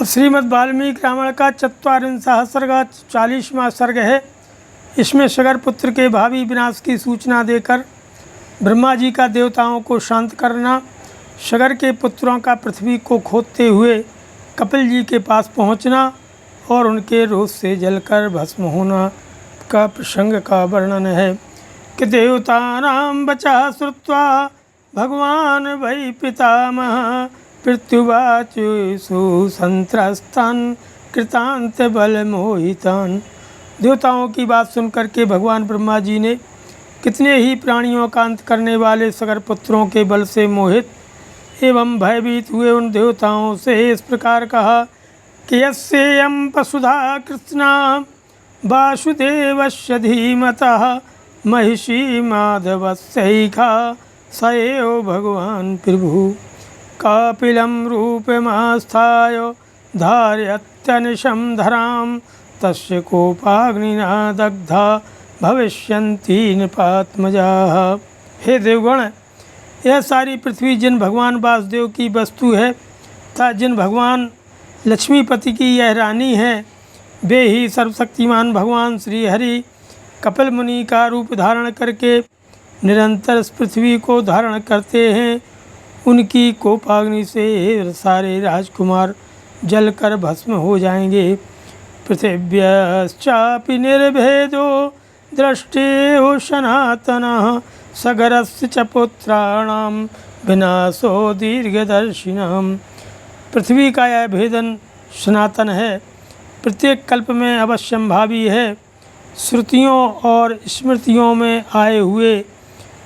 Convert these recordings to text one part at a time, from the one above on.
अब श्रीमद् वाल्मीकि रामायण का 44वां सर्ग 40वां सर्ग है। इसमें सगर पुत्र के भावी विनाश की सूचना देकर ब्रह्मा जी का देवताओं को शांत करना, सगर के पुत्रों का पृथ्वी को खोदते हुए कपिल जी के पास पहुंचना और उनके रोष से जलकर भस्म होना का प्रसंग का वर्णन है कि देवतानां वचः श्रुत्वा भगवान वै पितामह पृथ्वीवाचु संत्रस्तान् कृतांत बल मोहितान्। देवताओं की बात सुनकर के भगवान ब्रह्मा जी ने कितने ही प्राणियों का अंत करने वाले सगर पुत्रों के बल से मोहित एवं भयभीत हुए उन देवताओं से इस प्रकार कहा कि यस्येयं वसुधा कृष्णा वासुदेवस्य धीमतः महिषी माधवस्यैका स एव भगवान् प्रभु कपिलं रूपमास्थाय धारयत्यनिशं धरां तस्य कोपाग्निना दग्धा भविष्यन्ति नृपात्मजाः। हे देवगण, यह सारी पृथ्वी जिन भगवान वासुदेव की वस्तु है तथा जिन भगवान लक्ष्मीपति की यह रानी है, वे ही सर्वशक्तिमान भगवान श्री हरि कपिल मुनि का रूप धारण करके निरंतर इस पृथ्वी को धारण करते हैं। उनकी कोपाग्नि से सारे राजकुमार जलकर भस्म हो जाएंगे। पृथिव्यश्चापि निर्भेदो दृष्टेयो सनातनः सगरस्य च पुत्राणां विनाशो दीर्घदर्शिनां। पृथ्वी का यह भेदन सनातन है, प्रत्येक कल्प में अवश्यंभावी है। श्रुतियों और स्मृतियों में आए हुए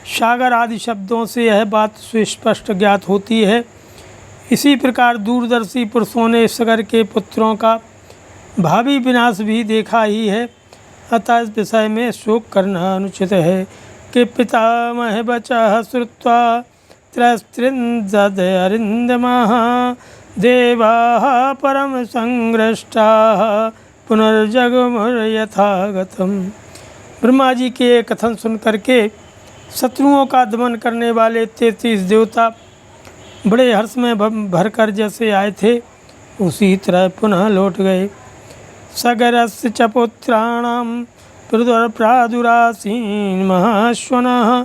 सागर आदि शब्दों से यह बात सुस्पष्ट ज्ञात होती है। इसी प्रकार दूरदर्शी पुरुषों ने सगर के पुत्रों का भावी विनाश भी देखा ही है। अतः इस विषय में शोक करना अनुचित है कि पितामह वचः श्रुत्वा त्रयस्त्रिंशदरिंदमः देवाः परम संग्रष्टाः पुनर्जगमुर्यथागतम्। ब्रह्मा जी के कथन सुन करके शत्रुओं का दमन करने वाले 33 देवता बड़े हर्ष में भरकर जैसे आए थे उसी तरह पुनः लौट गए। सगरस्य च पुत्राणां प्रादुरासीन् महाश्वनः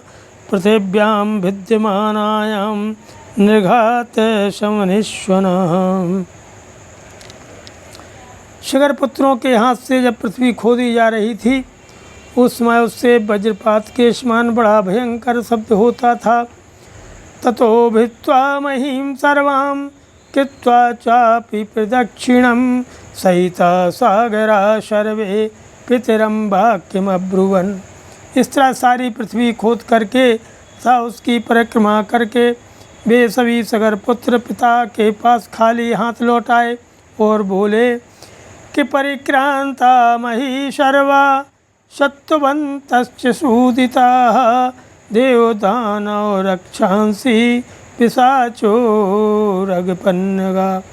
पृथिव्यां विद्यमानायां निर्घात शमनिश्वनः। सगर पुत्रों के हाथ से जब पृथ्वी खोदी जा रही थी उस समय उससे वज्रपात के समान बड़ा भयंकर शब्द होता था। ततो भित्वा महीं सर्वां कृत्वा चापि प्रदक्षिणं सहिता सागरा सर्वे पितरं वाक्यमब्रुवन्। इस तरह सारी पृथ्वी खोद करके तथा उसकी परिक्रमा करके वे सभी सगर पुत्र पिता के पास खाली हाथ लौट आए और बोले कि परिक्रांता मही सर्वा सत्वन्तश्च सूदिताः देवदानव रक्षांसि पिशाचो रगपन्नगा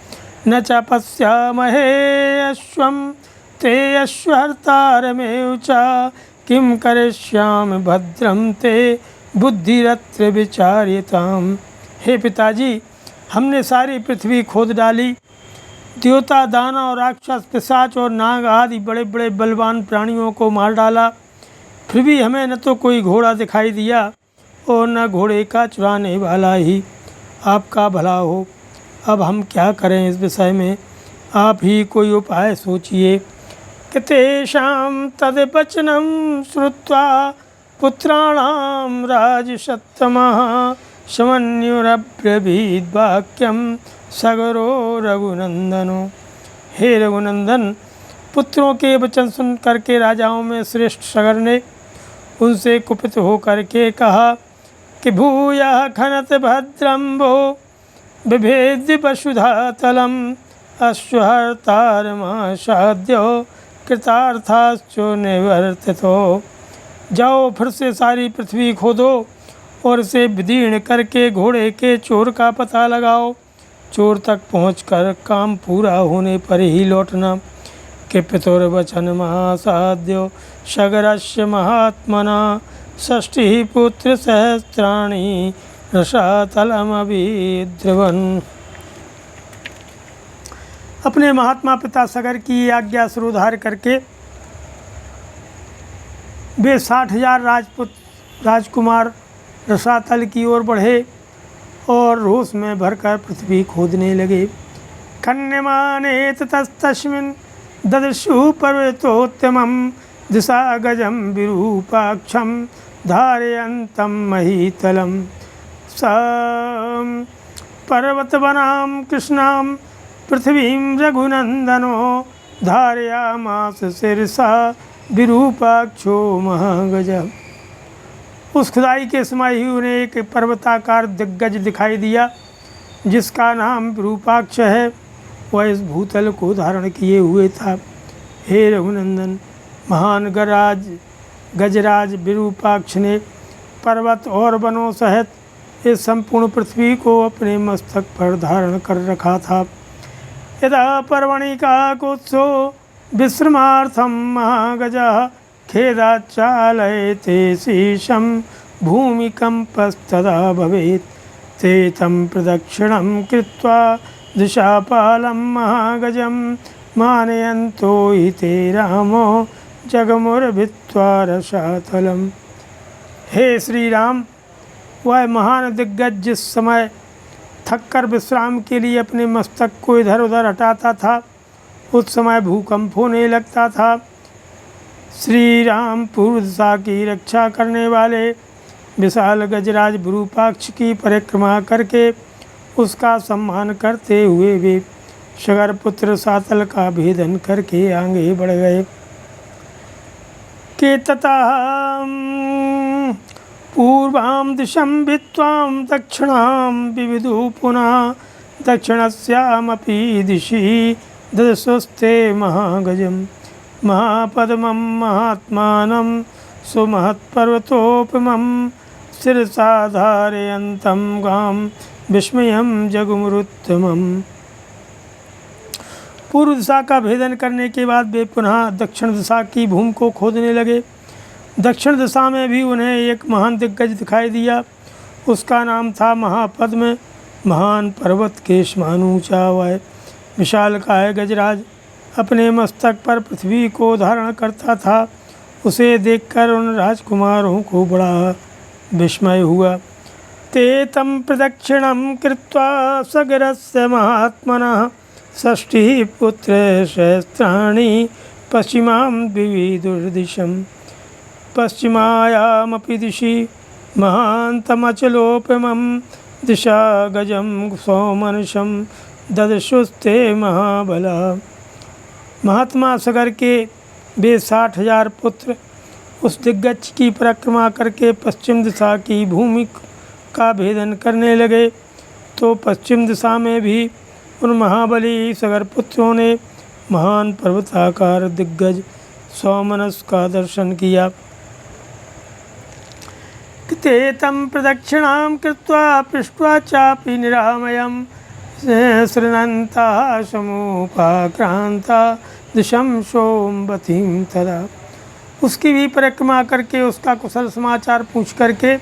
न च पश्यामहे अश्वं ते अश्वहर्तारमेव च किं करिष्यामि भद्रं ते बुद्धिरत्र विचार्यताम्। हे पिताजी, हमने सारी पृथ्वी खोद डाली, देवता दानव राक्षस पिशाच और नाग आदि बड़े बड़े बलवान प्राणियों को मार डाला, फिर भी हमें न तो कोई घोड़ा दिखाई दिया और न घोड़े का चुराने वाला ही आपका भला हो। अब हम क्या करें, इस विषय में आप ही कोई उपाय सोचिए। कि तेषां तद्वचनं श्रुत्वा पुत्राणां राजसत्तमः समन्युरब्रवीद्वाक्यं सगरो रघुनंदनो। हे रघुनंदन, पुत्रों के वचन सुन करके राजाओं में श्रेष्ठ सगर ने उनसे कुपित होकर के कहा कि भूयः खनत भद्रम्भो बिभेद्य वसुधातलम् अश्वहर्तारमासाद्यो कृतार्थाश्चो निवर्तितो। जाओ, फिर से सारी पृथ्वी खोदो और इसे विदीर्ण करके घोड़े के चोर का पता लगाओ। चोर तक पहुंचकर काम पूरा होने पर ही लौटना। कि पितुर्वचन महासाध्यो सगरस्य महात्मना षष्ठी पुत्र सहस्राणि रसातलमभिद्रवन्। अपने महात्मा पिता सगर की आज्ञा सिरोधार्य करके वे 60,000 राजकुमार रसातल की ओर बढ़े और रोष में भरकर पृथ्वी खोदने लगे। खन्यमाने ततस्तस्मिन् ददृशु पर्वतोत्तमं दिशा गजं विरूपाक्षं धारयन्तं महीतलं। स पर्वतवनां कृष्णां पृथ्वीं रघुनन्दनो धारयामास शिरसा विरूपाक्षो महागजः। उस खुदाई के समय ही उन्हें एक पर्वताकार दिग्गज दिखाई दिया जिसका नाम विरूपाक्ष है। वह इस भूतल को धारण किए हुए था। हे रघुनंदन, महान गजराज विरूपाक्ष ने पर्वत और वनों सहित इस संपूर्ण पृथ्वी को अपने मस्तक पर धारण कर रखा था। यदा पर्वणिकाकुत्सो विश्रमार्थं महागजः खेदाच्चालयते शीशं भूमिकम्पस्तदा भवेत्। ते तं प्रदक्षिणं कृत्वा दिशापालं महागजं मानयन्तो हि ते रामो जगमुर्भित्वा रसातलम्। हे श्री राम, वह महान दिग्गज जिस समय थककर विश्राम के लिए अपने मस्तक को इधर उधर हटाता था उस समय भूकंप होने लगता था। श्री राम पूर्व दिशा की रक्षा करने वाले विशाल गजराज विरूपाक्ष की परिक्रमा करके उसका सम्मान करते हुए वे सगर पुत्र सातल का भेदन करके आगे बढ़ गए। के ततः पूर्वां दिशं भित्वां दक्षिणां विविदु पुनः दक्षिणस्यामपि दिशि ददृशुस्ते महागजं महापद्मं महात्मानं सुमहत्पर्वतोपमं शिरसा धारयन्तं गां विस्मयं जगमुरुत्तमम्। पूर्व दिशा का भेदन करने के बाद वे पुनः दक्षिण दिशा की भूमि को खोदने लगे। दक्षिण दिशा में भी उन्हें एक महान दिग्गज दिखाई दिया। उसका नाम था महापद्म। महान पर्वत के समान ऊँचा वह विशालकाय गजराज अपने मस्तक पर पृथ्वी को धारण करता था। उसे देखकर उन राजकुमारों को बड़ा विस्मय हुआ। ते तं प्रदक्षिणं कृत्वा सगरस्य महात्मनः षष्ठिः पुत्र सहस्राणि पश्चिमां विविदुर्दिशम्। पश्चिमायामपि दिशि महान्तमचलोपमं दिशा गजं सौमनसं ददृशुस्ते महाबला। महात्मा सगर के वे 60,000 पुत्र उस दिग्गज की परिक्रमा करके पश्चिम दिशा की भूमि का भेदन करने लगे तो पश्चिम दिशा में भी उन महाबली सगर पुत्रों ने महान पर्वताकार दिग्गज सौमनस का दर्शन किया। ते तं प्रदक्षिणां कृत्वा पृष्ट्वा चापि निरामयं शृण्वन्तः समुपाक्रान्ता दिशं सोमवतीं तदा। उसकी भी परिक्रमा करके उसका कुशल समाचार पूछ करके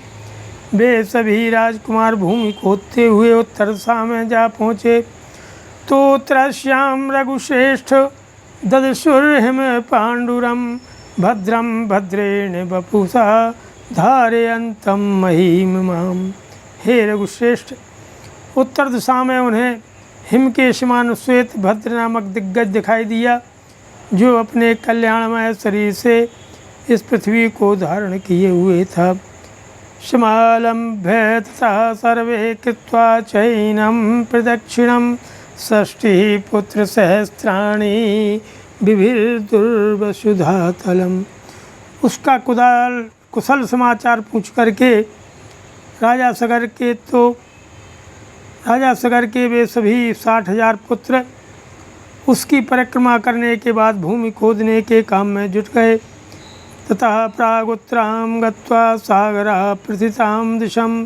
वे सभी राजकुमार भूमि खोदते हुए उत्तर दिशा में जा पहुँचे तो उत्तरस्यां रघुश्रेष्ठ ददृशुर्हिम पाण्डुरं भद्रं भद्रेण वपुषा धारयन्तं महीमिमां। हे रघुश्रेष्ठ, उत्तर दिशा में उन्हें हिम के समान श्वेत भद्र नामक दिग्गज दिखाई दिया जो अपने कल्याणमय शरीर से इस पृथ्वी को धारण किए हुए था। समालम्भ्य तथा सर्वे कृत्वा चैनं प्रदक्षिणं षष्ठिः पुत्र सहस्राणि बिभिर्दुर्वसुधातलम्। उसका कुशल समाचार पूछ करके राजा सगर के वे सभी 60,000 पुत्र उसकी परिक्रमा करने के बाद भूमि खोदने के काम में जुट गए। ततः प्रागुत्तरां गत्वा सागरा प्रथितां दिशं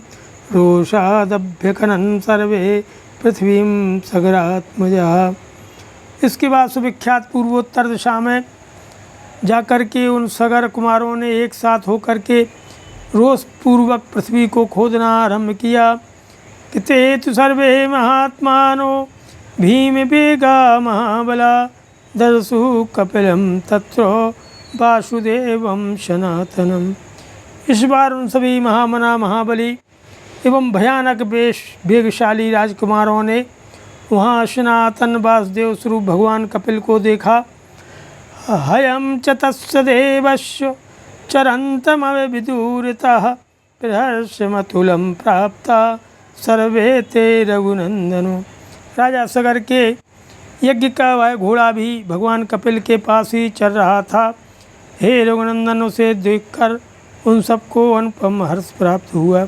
रोषादभ्यखनन् सर्वे पृथ्वीं सगरात्मजः। इसके बाद सुविख्यात पूर्वोत्तर दिशा में जाकर के उन सगर कुमारों ने एक साथ होकर के रोष पूर्वक पृथ्वी को खोदना आरंभ किया। ते तु सर्वे महात्मानो भीमवेगा महाबला ददसु कपिलं तत्र वासुदेवं सनातनम। इस बार उन सभी महामना महाबली एवं भयानक वेगशाली राजकुमारों ने वहाँ सनातन वासुदेव स्वरूप भगवान कपिल को देखा। हयं च तस्य देवस्य चरन्तमविदूरतः प्रहर्षमतुलं प्राप्ता सर्वे ते रघुनंदनो। राजा सगर के यज्ञ का वह घोड़ा भी भगवान कपिल के पास ही चल रहा था। हे रघुनंदन, उसे देखकर उन सबको अनुपम हर्ष प्राप्त हुआ।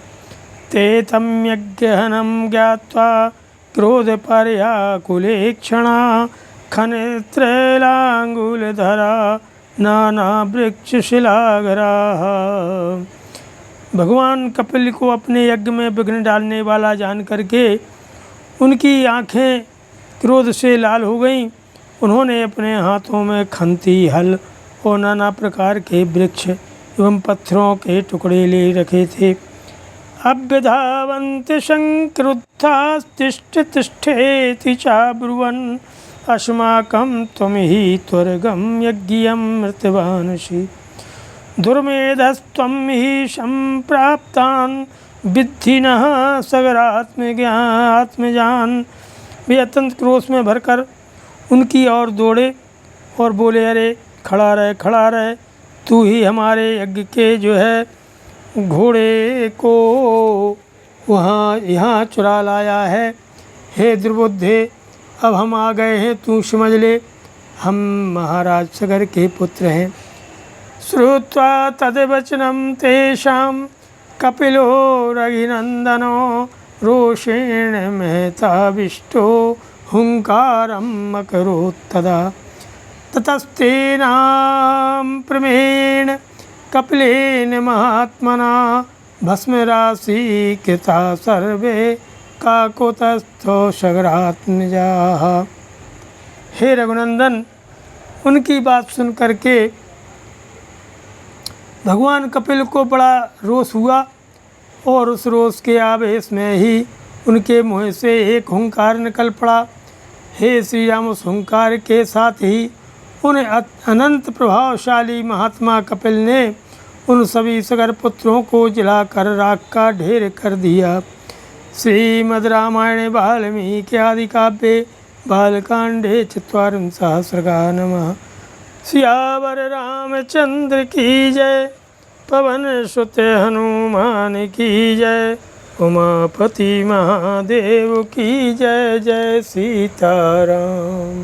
ते तं यज्ञहनं ज्ञात्वा क्रोधपर्याकुलेक्षणा खनित्रैलाङ्गुलधरा नानावृक्षशिलागराः। भगवान कपिल को अपने यज्ञ में विघ्न डालने वाला जान करके उनकी आँखें क्रोध से लाल हो गईं। उन्होंने अपने हाथों में खंती, हल और नाना प्रकार के वृक्ष एवं पत्थरों के टुकड़े ले रखे थे। अभ्यधावन्ति शङ्क्रुद्धास्तिष्ठ तिष्ठेति चाब्रुवन् अस्माकं त्वमिहि त्वरगं यज्ञियं मृतवानसि। दुर्मेधस्त्वं हि सम्प्राप्तान् विद्धि नः सगरात्मजान। वे अत्यंत क्रोध में भरकर उनकी ओर दौड़े और बोले, अरे खड़ा रहे, खड़ा रहे, तू ही हमारे यज्ञ के जो है घोड़े को यहाँ चुरा लाया है। हे दुर्बुद्धे, अब हम आ गए हैं, तू समझ ले, हम महाराज सगर के पुत्र हैं। श्रुत्वा तद्वचनं तेषां कपिलो रघुनन्दनो रोषेण महताविष्टो हुंकारम् अकरोत् तदा। ततस्तेनां प्रमेण कपिलेन महात्मना भस्मराशि कृता सर्वे काकुतस्थो सगरात्मजाः। हे रघुनंदन, उनकी बात सुन करके भगवान कपिल को बड़ा रोष हुआ और उस रोष के आवेश में ही उनके मुँह से एक हुंकार निकल पड़ा। हे श्री राम, उस हुंकार के साथ ही उन अनंत प्रभावशाली महात्मा कपिल ने उन सभी सगर पुत्रों को जलाकर राख का ढेर कर दिया। श्रीमद् रामायणे वाल्मीकि आदि काव्ये बालकांडे ४४ सर्गा। नमः। सियावर रामचंद्र की जय, पवन सुत हनुमान की जय, उमापति महादेव की जय। जय सीताराम।